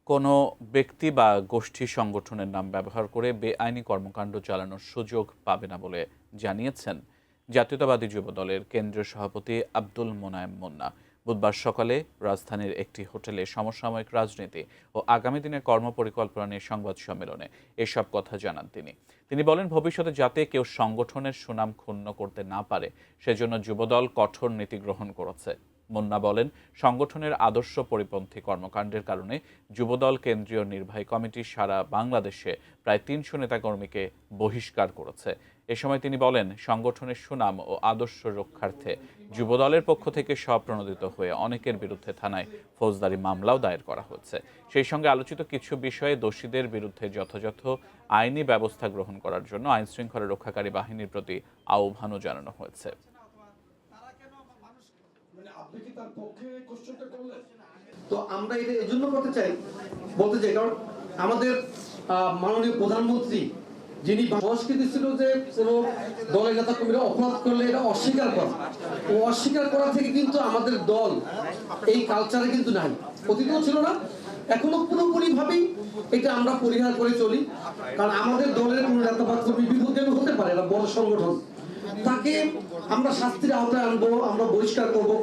কোনো ব্যক্তি বা গোষ্ঠী সংগঠনের নাম ব্যবহার করে বেআইনি কর্মকাণ্ড চালানোর সুযোগ পাবে না বলে জানিয়েছেন জাতীয়তাবাদী যুব দলের কেন্দ্রীয় সভাপতি আব্দুল মোনায়েম মুন্না। বুধবার সকালে রাজধানীর একটি হোটেলে সমসাময়িক রাজনীতি ও আগামী দিনের কর্মপরিকল্পনা নিয়ে সংবাদ সম্মেলনে এসব কথা জানান তিনি বলেন, ভবিষ্যতে যাতে কেউ সংগঠনের সুনাম ক্ষুণ্ণ করতে না পারে সেজন্য যুবদল কঠোর নীতি গ্রহণ করেছে। মুন্না বলেন, সংগঠনের আদর্শ পরিপন্থী কর্মকাণ্ডের কারণে যুবদল কেন্দ্রীয় নির্বাহী কমিটি সারা বাংলাদেশে প্রায় ৩০০ নেতাকর্মীকে বহিষ্কার করেছে। এ সময় তিনি বলেন, সংগঠনের সুনাম ও আদর্শ রক্ষার্থে যুবদলের পক্ষ থেকে স্বপ্রণোদিত হয়ে অনেকের বিরুদ্ধে থানায় ফৌজদারি মামলাও দায়ের করা হচ্ছে। সেই সঙ্গে আলোচিত কিছু বিষয়ে দোষীদের বিরুদ্ধে যথাযথ আইনি ব্যবস্থা গ্রহণ করার জন্য আইনশৃঙ্খলা রক্ষাকারী বাহিনীর প্রতি আহ্বানও জানানো হয়েছে। তো আমরা এটা এজন্য বলতে চাই কারণ আমাদের মাননীয় প্রধানমন্ত্রী যিনি সংস্কৃতি ছিল যে কোনো দলের নেতা কর্মীরা অপরাধ করলে এটা অস্বীকার করা, ও অস্বীকার করা থেকে কিন্তু আমাদের দল এই কালচারে কিন্তু নাই, অতীতেও ছিল না, এখনো পুরোপুরি ভাবেই এটা আমরা পরিহার করে চলি। কারণ আমাদের দলের কোনো নেতা বা কর্মী বিপদে হতে পারে না, বড় সংগঠন, তাকে আমরা শাস্তির আওতায় আনবো, আমরা বহিষ্কার করবো।